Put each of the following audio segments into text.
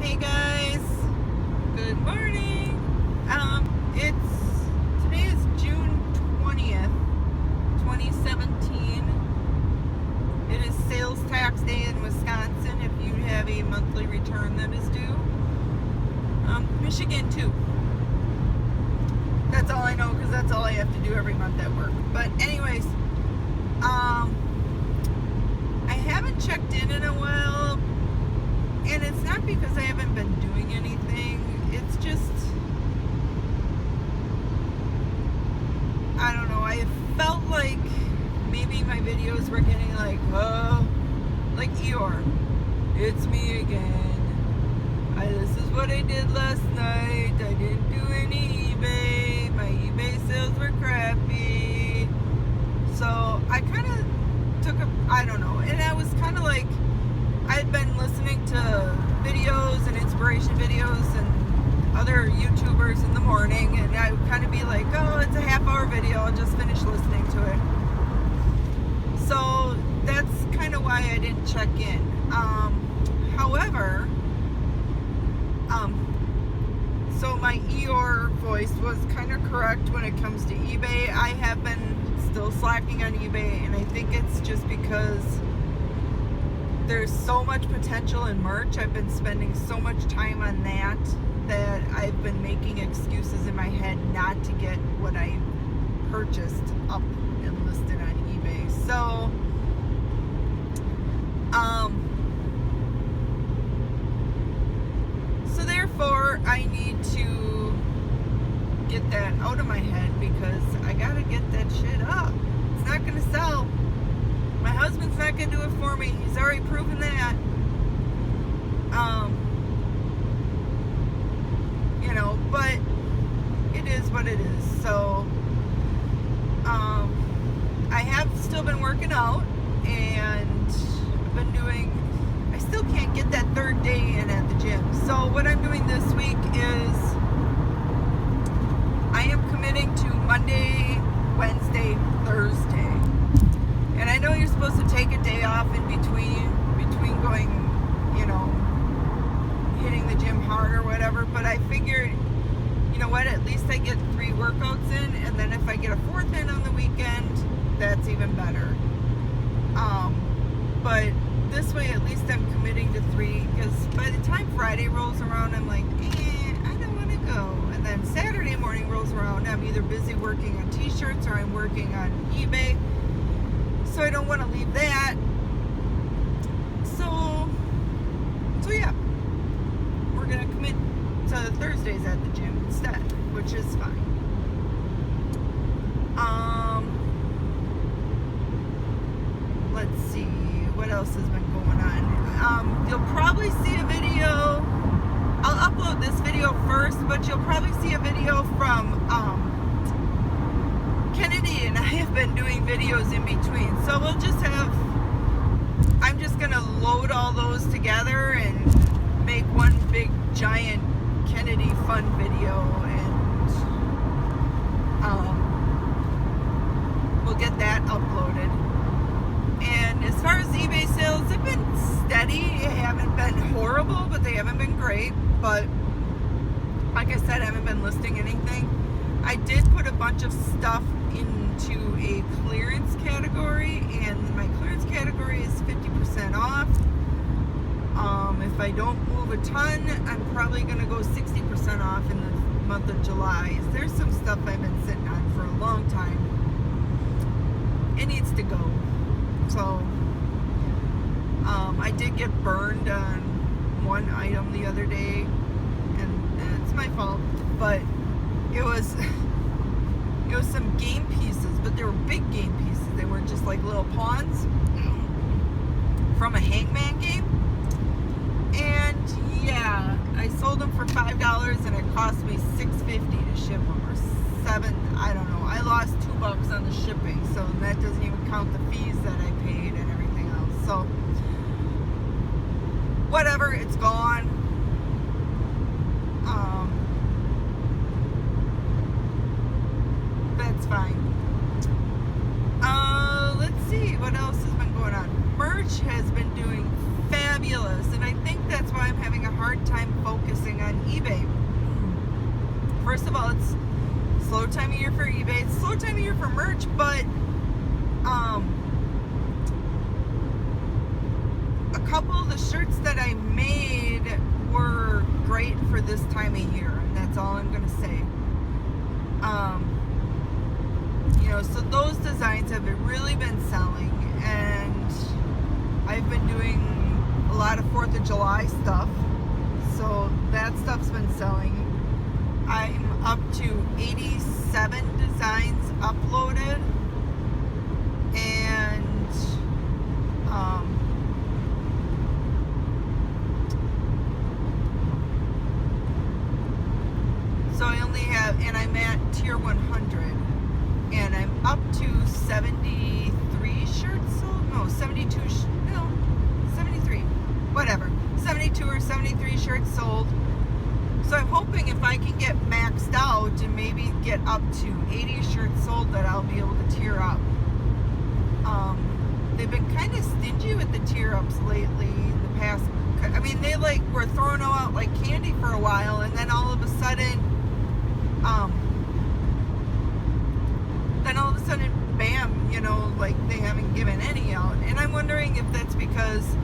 Hey guys, good morning. Today is June 20th, 2017. It is sales tax day in Wisconsin if you have a monthly return that is due. Michigan too. That's all I know because that's all I have to do every month at work. But anyways, I haven't checked in a while. And it's not because I haven't been doing anything. It's just, I don't know. I felt like maybe my videos were getting like Eeyore. It's me again. This is what I did last night. I didn't do any eBay. My eBay sales were crappy. So I kind of took I don't know. And I was kind of like, I'd been listening to videos and inspiration videos and other YouTubers in the morning, and I would kind of be like, oh, it's a half-hour video, I'll just finish listening to it. So that's kind of why I didn't check in. However, so my Eeyore voice was kind of correct when it comes to eBay. I have been still slacking on eBay, and I think it's just because there's so much potential in merch. I've been spending so much time on that I've been making excuses in my head not to get what I purchased up and listed on eBay. So, therefore I need to get that out of my head because I gotta get that shit up. It's not gonna sell. My husband's not going to do it for me. He's already proven that. But it is what it is. So, I have still been working out, and I've been I still can't get that third day in at the gym. So what I'm doing this week is I am committing to Monday, Wednesday, Thursday. And I know you're supposed to take a day off in between going, hitting the gym hard or whatever, but I figured, you know what, at least I get 3 workouts in, and then if I get a 4th in on the weekend, that's even better. But this way at least I'm committing to 3, because by the time Friday rolls around, I'm like, I don't want to go. And then Saturday morning rolls around, I'm either busy working on t-shirts or I'm working on eBay. So I don't want to leave that. So yeah, we're gonna commit to Thursdays at the gym instead, which is fine. Let's see what else has been going on. You'll probably see a video. I'll upload this video first, but you'll probably see a video from Kennedy and I have been doing videos in between. So we'll just I'm just going to load all those together and make one big giant Kennedy fun video, and we'll get that uploaded. And as far as eBay sales, they've been steady. They haven't been horrible, but they haven't been great. But like I said, I haven't been listing anything. I did put a bunch of stuff into a clearance category, and my clearance category is 50% off. If I don't move a ton, I'm probably going to go 60% off in the month of July. There's some stuff I've been sitting on for a long time. It needs to go. So, I did get burned on one item the other day, and it's my fault, but it was some game pieces, but they were big game pieces. They weren't just like little pawns from a hangman game. And yeah, I sold them for $5 and it cost me $6.50 to ship them, or $7. I don't know. I lost $2 on the shipping, so that doesn't even count the fees that I paid and everything else. So whatever, it's gone. That's fine. Let's see what else has been going on. Merch has been doing fabulous, and I think that's why I'm having a hard time first of all, it's slow time of year for eBay. It's slow time of year for merch, but a couple of the shirts that I made were great for this time of year, and that's all I'm gonna say. So those designs have really been selling, and I've been doing a lot of 4th of July stuff, so that stuff's been selling. I'm up to 87 designs uploaded, and so I only have, and I'm at tier 100, and I'm up to 73 shirts sold. No, 72. No, 73. Whatever. 72 or 73 shirts sold. So I'm hoping if I can get maxed out and maybe get up to 80 shirts sold, that I'll be able to tier up. They've been kind of stingy with the tier ups lately. The past, I mean, they were throwing them out like candy for a while, and then all of a sudden, bam, they haven't given any out. And I'm wondering if that's because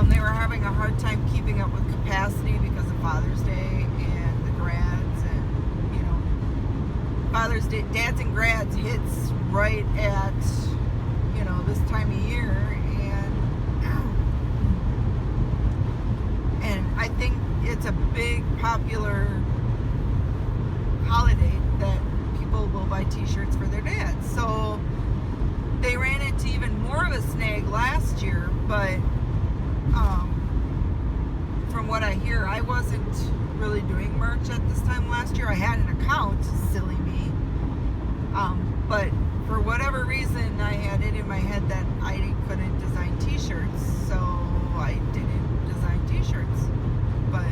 they were having a hard time keeping up with capacity because of Father's Day and the grads, and Father's Day, dads and grads hits right at this time of year, and I think it's a big popular holiday that people will buy t-shirts for their dads. So they ran into even more of a snag last year, but from what I hear, I wasn't really doing merch at this time last year. I had an account, silly me, but for whatever reason I had it in my head that I couldn't design t-shirts, so I didn't design t-shirts. But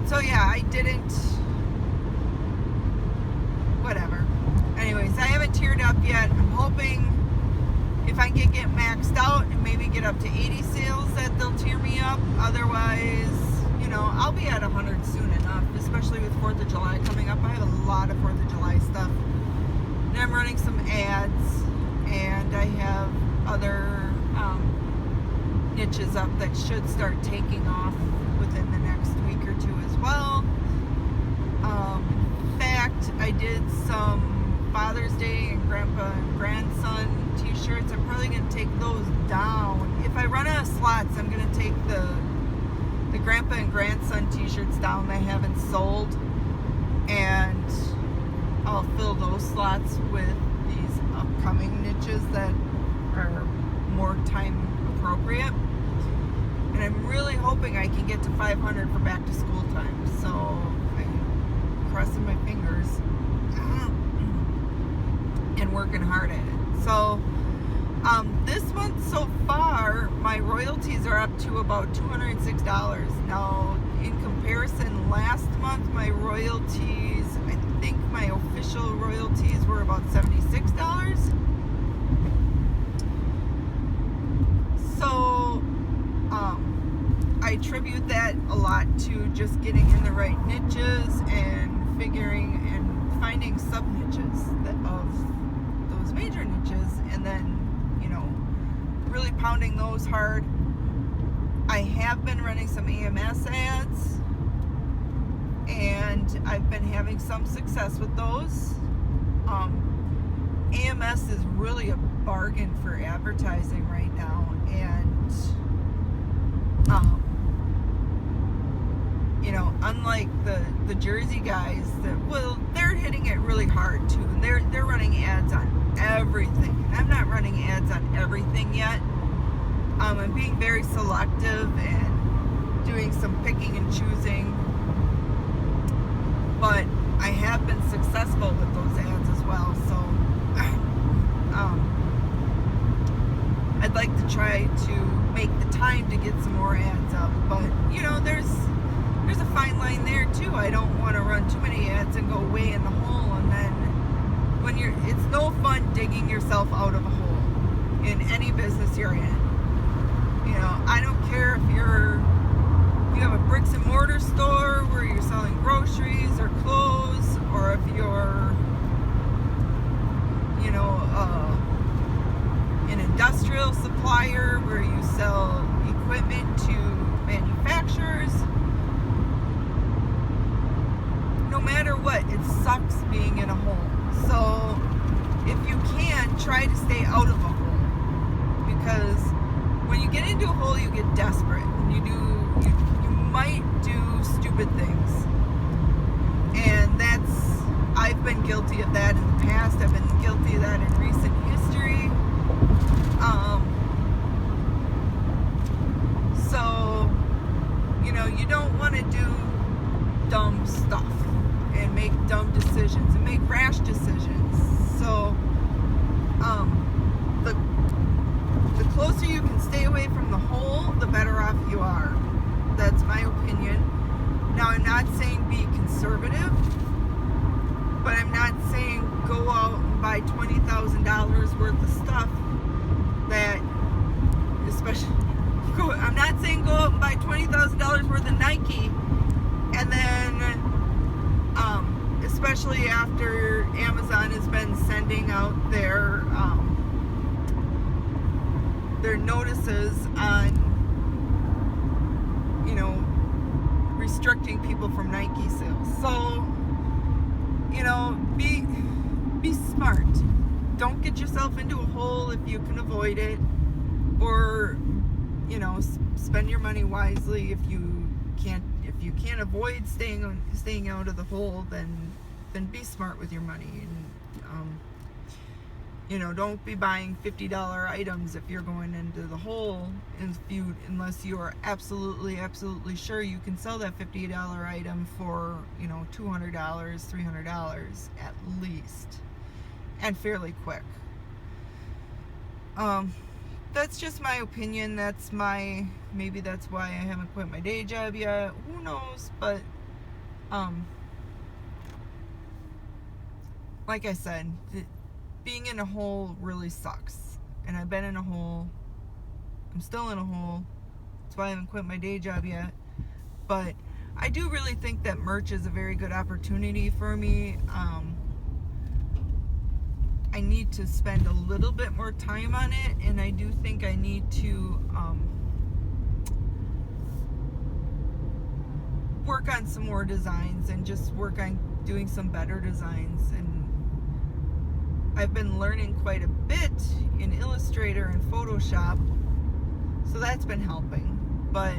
so yeah, I didn't, whatever. Anyways, I haven't tiered up yet. I'm hoping if I can get maxed out and maybe get up to 80 sales that they'll tier me up. Otherwise, I'll be at 100 soon enough, especially with 4th of July coming up. I have a lot of 4th of July stuff. And I'm running some ads, and I have other niches up that should start taking off within the next week or two as well. In fact, I did some Father's Day and Grandpa and Grandson t-shirts. I'm probably going to take those down. If I run out of slots, I'm going to take the Grandpa and Grandson t-shirts down that I haven't sold, and I'll fill those slots with these upcoming niches that are more time appropriate. And I'm really hoping I can get to 500 for back to school time. So I'm crossing my fingers and working hard at it. So this month so far, my royalties are up to about $206. Now, in comparison, last month my royalties, I think my official royalties were about $76. So I attribute that a lot to just getting in the right niches and figuring and finding sub niches of those major niches, and then really pounding those hard. I have been running some EMS ads, and I've been having some success with those. EMS is really a bargain for advertising right now, and unlike the Jersey guys they're hitting it really hard too, and they're running ads on everything. I'm not running ads on everything yet. I'm being very selective and doing some picking and choosing, but I have been successful with those ads as well. So I'd like to try to make the time to get some more ads up, but there's a fine line there too. I don't want to run too many ads and go way in the hole, and then it's no fun digging yourself out of a hole in any business you're in. I don't care if you have a bricks and mortar store where you're selling groceries or clothes, or if you're, an industrial supplier where you sell equipment to manufacturers. No matter what, it sucks being in a hole. So if you can, try to stay out of a hole, because when you get into a hole, you get desperate. You might do stupid things, and I've been guilty of that in the past. I've been guilty of that in recent history. So you don't want to do dumb stuff and make dumb decisions and make rash decisions. So the closer you can stay away from the hole, the better off you are. That's my opinion. Now, I'm not saying be conservative, but I'm not saying go out and buy $20,000 worth of stuff that, I'm not saying go out and buy $20,000 worth of Nike, and then, especially after Amazon has been sending out their notices on, restricting people from Nike sales. So, be smart. Don't get yourself into a hole if you can avoid it, or, spend your money wisely. If you can't avoid staying out of the hole, then be smart with your money. And don't be buying $50 items if you're going into the hole, unless you are absolutely sure you can sell that $50 item for $200, $300 at least, and fairly quick. That's just my opinion. Maybe that's why I haven't quit my day job yet. Who knows? But like I said, being in a hole really sucks. And I've been in a hole. I'm still in a hole. That's why I haven't quit my day job yet. But I do really think that merch is a very good opportunity for me. I need to spend a little bit more time on it, and I do think I need to work on some more designs and just work on doing some better designs. And I've been learning quite a bit in Illustrator and Photoshop, so that's been helping. But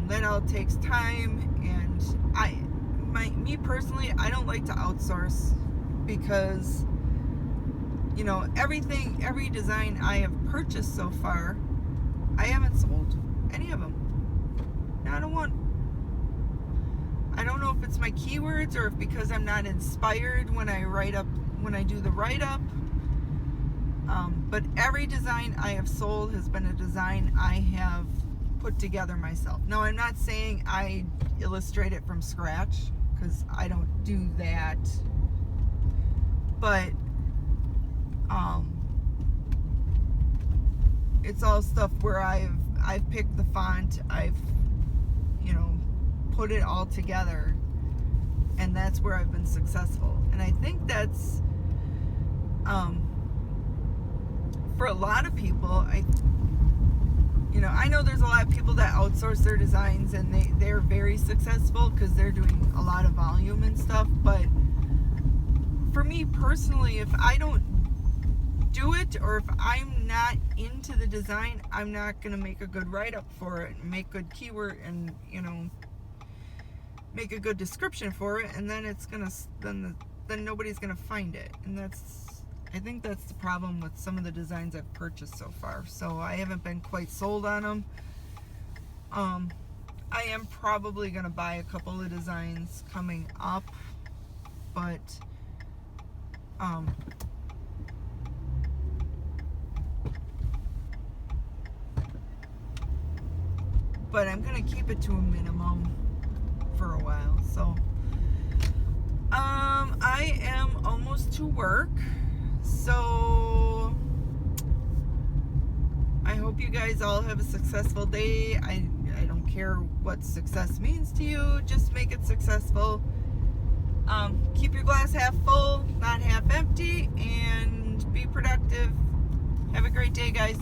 that all takes time, and me personally, I don't like to outsource, because every design I have purchased so far, I haven't sold any of them. Not a one. I don't know if it's my keywords, or if because I'm not inspired when I do the write-up. But every design I have sold has been a design I have put together myself. Now, I'm not saying I illustrate it from scratch, because I don't do that. But it's all stuff where I've picked the font, I've put it all together, and that's where I've been successful. And I think that's for a lot of people. I know there's a lot of people that outsource their designs, and they're very successful because they're doing a lot of volume and stuff. But for me personally, if I don't do it, or if I'm not into the design, I'm not gonna make a good write-up for it, and make good keyword, and make a good description for it, and then then nobody's gonna find it. And I think that's the problem with some of the designs I've purchased so far. So I haven't been quite sold on them. I am probably gonna buy a couple of designs coming up, but I'm gonna keep it to a minimum for a while. So I am almost to work, so I hope hope you guys all have a successful day. I don't care what success means to you. Just make it successful. Keep your glass half full, not half empty, and be productive. Have a great day, guys.